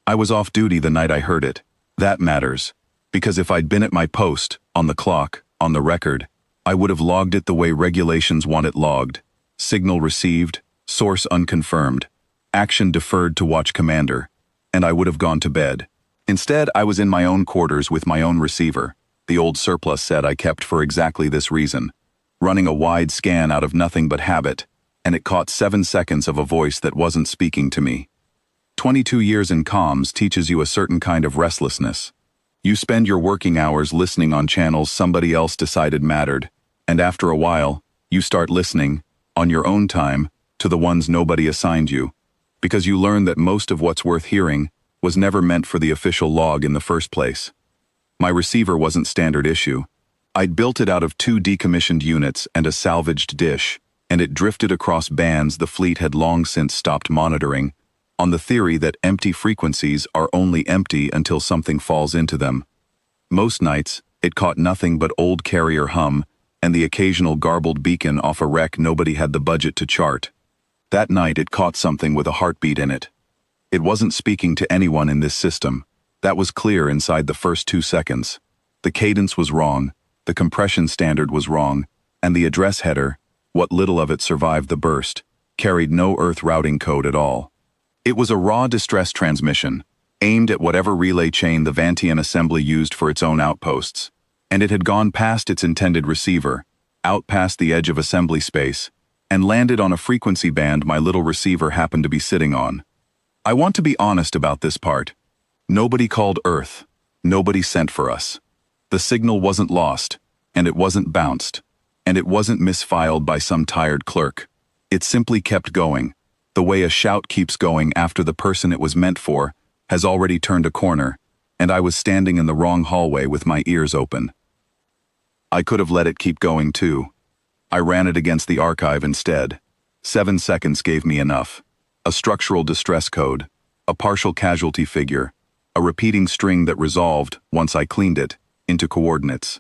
I was off duty the night I heard it. That matters. Because if I'd been at my post, on the clock, on the record, I would have logged it the way regulations want it logged. Signal received, source unconfirmed, action deferred to watch commander, and I would have gone to bed. Instead, I was in my own quarters with my own receiver, the old surplus set I kept for exactly this reason, running a wide scan out of nothing but habit, and it caught 7 seconds of a voice that wasn't speaking to me. 22 years in comms teaches you a certain kind of restlessness. You spend your working hours listening on channels somebody else decided mattered, and after a while, you start listening, on your own time, to the ones nobody assigned you, because you learn that most of what's worth hearing was never meant for the official log in the first place. My receiver wasn't standard issue. I'd built it out of 2 decommissioned units and a salvaged dish, and it drifted across bands the fleet had long since stopped monitoring, on the theory that empty frequencies are only empty until something falls into them. Most nights, it caught nothing but old carrier hum and the occasional garbled beacon off a wreck nobody had the budget to chart. That night it caught something with a heartbeat in it. It wasn't speaking to anyone in this system. That was clear inside the first 2 seconds. The cadence was wrong, the compression standard was wrong, and the address header, what little of it survived the burst, carried no Earth routing code at all. It was a raw distress transmission, aimed at whatever relay chain the Vantian assembly used for its own outposts, and it had gone past its intended receiver, out past the edge of assembly space, and landed on a frequency band my little receiver happened to be sitting on. I want to be honest about this part. Nobody called Earth. Nobody sent for us. The signal wasn't lost, and it wasn't bounced, and it wasn't misfiled by some tired clerk. It simply kept going, the way a shout keeps going after the person it was meant for has already turned a corner, and I was standing in the wrong hallway with my ears open. I could have let it keep going too. I ran it against the archive instead. 7 seconds gave me enough. A structural distress code, a partial casualty figure, a repeating string that resolved, once I cleaned it, into coordinates.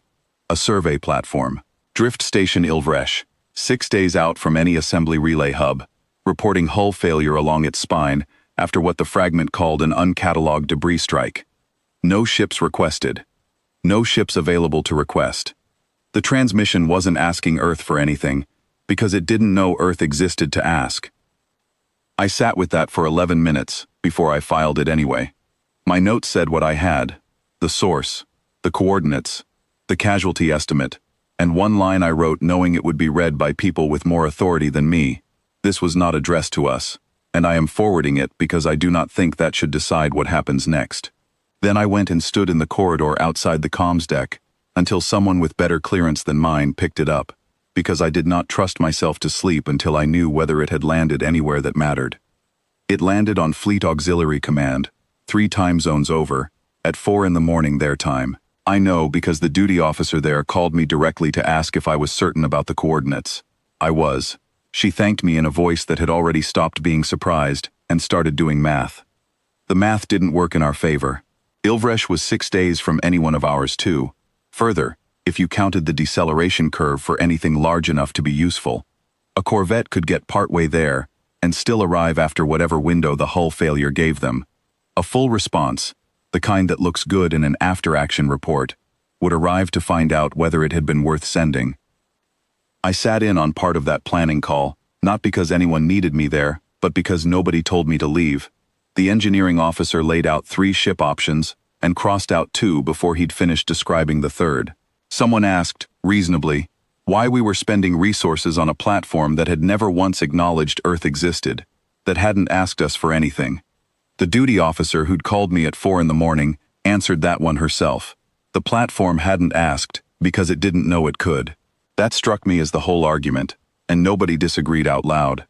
A survey platform. Drift Station Ilvresh, 6 days out from any assembly relay hub, reporting hull failure along its spine after what the fragment called an uncatalogued debris strike. No ships requested. No ships available to request. The transmission wasn't asking Earth for anything, because it didn't know Earth existed to ask. I sat with that for 11 minutes, before I filed it anyway. My notes said what I had: the source, the coordinates, the casualty estimate, and one line I wrote knowing it would be read by people with more authority than me. This was not addressed to us, and I am forwarding it because I do not think that should decide what happens next. Then I went and stood in the corridor outside the comms deck, until someone with better clearance than mine picked it up, because I did not trust myself to sleep until I knew whether it had landed anywhere that mattered. It landed on Fleet Auxiliary Command, 3 time zones over, at 4 in the morning their time. I know because the duty officer there called me directly to ask if I was certain about the coordinates. I was. She thanked me in a voice that had already stopped being surprised and started doing math. The math didn't work in our favor. Ilvresh was 6 days from any one of ours too. Further, if you counted the deceleration curve for anything large enough to be useful, a corvette could get partway there and still arrive after whatever window the hull failure gave them. A full response, the kind that looks good in an after-action report, would arrive to find out whether it had been worth sending. I sat in on part of that planning call, not because anyone needed me there, but because nobody told me to leave. The engineering officer laid out 3 ship options and crossed out 2 before he'd finished describing the third. Someone asked, reasonably, why we were spending resources on a platform that had never once acknowledged Earth existed, that hadn't asked us for anything. The duty officer who'd called me at 4 in the morning answered that one herself. The platform hadn't asked because it didn't know it could. That struck me as the whole argument, and nobody disagreed out loud.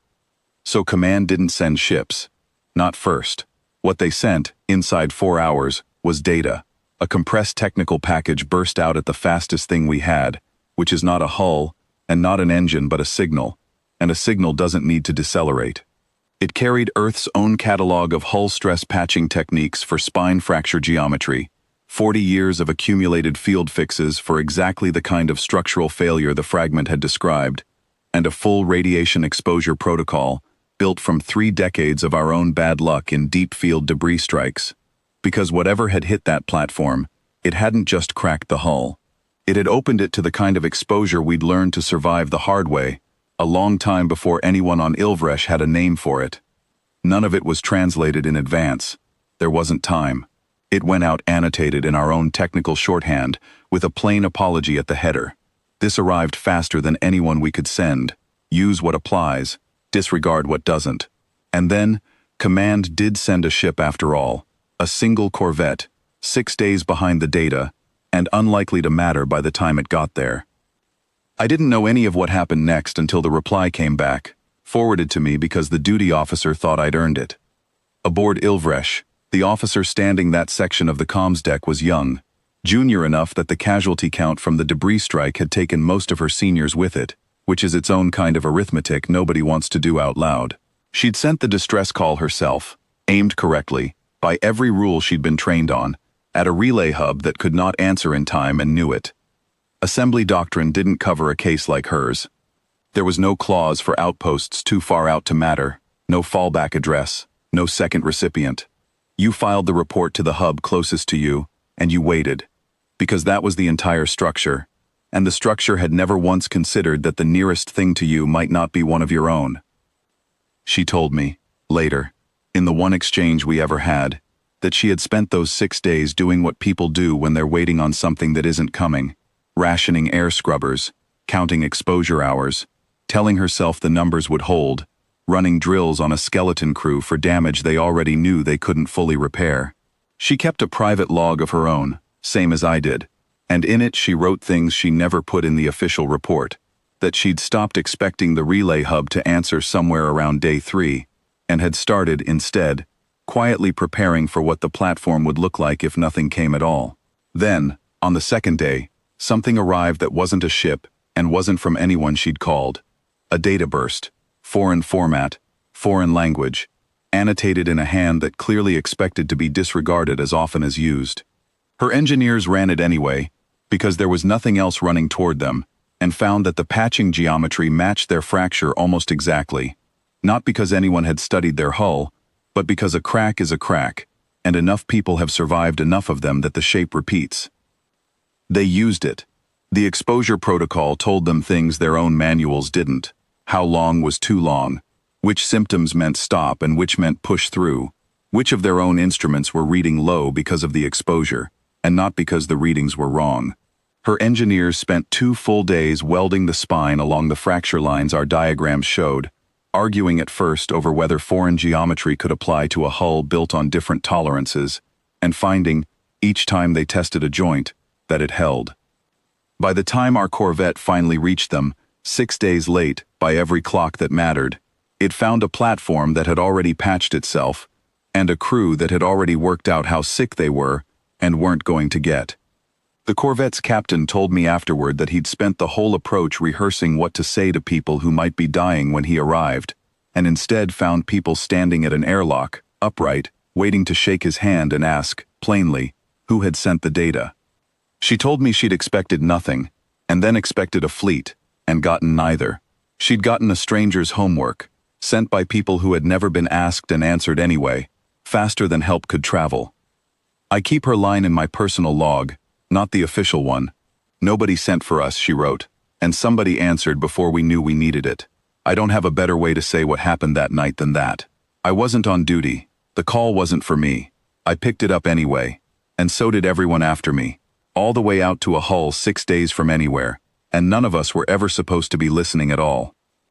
So Command didn't send ships. Not first. What they sent, inside 4 hours, was data. A compressed technical package burst out at the fastest thing we had, which is not a hull, and not an engine but a signal, and a signal doesn't need to decelerate. It carried Earth's own catalog of hull stress patching techniques for spine fracture geometry, 40 years of accumulated field fixes for exactly the kind of structural failure the fragment had described, and a full radiation exposure protocol built from 3 decades of our own bad luck in deep field debris strikes. Because whatever had hit that platform, it hadn't just cracked the hull. It had opened it to the kind of exposure we'd learned to survive the hard way, a long time before anyone on Ilvresh had a name for it. None of it was translated in advance. There wasn't time. It went out annotated in our own technical shorthand, with a plain apology at the header. This arrived faster than anyone we could send. Use what applies, disregard what doesn't. And then, Command did send a ship after all. A single corvette, 6 days behind the data, and unlikely to matter by the time it got there. I didn't know any of what happened next until the reply came back, forwarded to me because the duty officer thought I'd earned it. Aboard Ilvresh, the officer standing that section of the comms deck was young, junior enough that the casualty count from the debris strike had taken most of her seniors with it, which is its own kind of arithmetic nobody wants to do out loud. She'd sent the distress call herself, aimed correctly, by every rule she'd been trained on, at a relay hub that could not answer in time and knew it. Assembly doctrine didn't cover a case like hers. There was no clause for outposts too far out to matter, no fallback address, no second recipient. You filed the report to the hub closest to you, and you waited, because that was the entire structure, and the structure had never once considered that the nearest thing to you might not be one of your own. She told me, later, in the one exchange we ever had, that she had spent those 6 days doing what people do when they're waiting on something that isn't coming, rationing air scrubbers, counting exposure hours, telling herself the numbers would hold, running drills on a skeleton crew for damage they already knew they couldn't fully repair. She kept a private log of her own, same as I did, and in it she wrote things she never put in the official report, that she'd stopped expecting the relay hub to answer somewhere around day 3, and had started, instead, quietly preparing for what the platform would look like if nothing came at all. Then, on the second day, something arrived that wasn't a ship and wasn't from anyone she'd called. A data burst, foreign format, foreign language, annotated in a hand that clearly expected to be disregarded as often as used. Her engineers ran it anyway, because there was nothing else running toward them, and found that the patching geometry matched their fracture almost exactly, not because anyone had studied their hull, but because a crack is a crack, and enough people have survived enough of them that the shape repeats. They used it. The exposure protocol told them things their own manuals didn't. How long was too long, which symptoms meant stop and which meant push through, which of their own instruments were reading low because of the exposure, and not because the readings were wrong. Her engineers spent 2 full days welding the spine along the fracture lines our diagrams showed, arguing at first over whether foreign geometry could apply to a hull built on different tolerances, and finding, each time they tested a joint, that it held. By the time our corvette finally reached them, 6 days late, by every clock that mattered, it found a platform that had already patched itself, and a crew that had already worked out how sick they were and weren't going to get. The corvette's captain told me afterward that he'd spent the whole approach rehearsing what to say to people who might be dying when he arrived, and instead found people standing at an airlock, upright, waiting to shake his hand and ask, plainly, who had sent the data. She told me she'd expected nothing, and then expected a fleet, and gotten neither. She'd gotten a stranger's homework, sent by people who had never been asked and answered anyway, faster than help could travel. I keep her line in my personal log, not the official one. Nobody sent for us, she wrote, and somebody answered before we knew we needed it. I don't have a better way to say what happened that night than that. I wasn't on duty. The call wasn't for me. I picked it up anyway, and so did everyone after me, all the way out to a hull 6 days from anywhere, and none of us were ever supposed to be listening at all.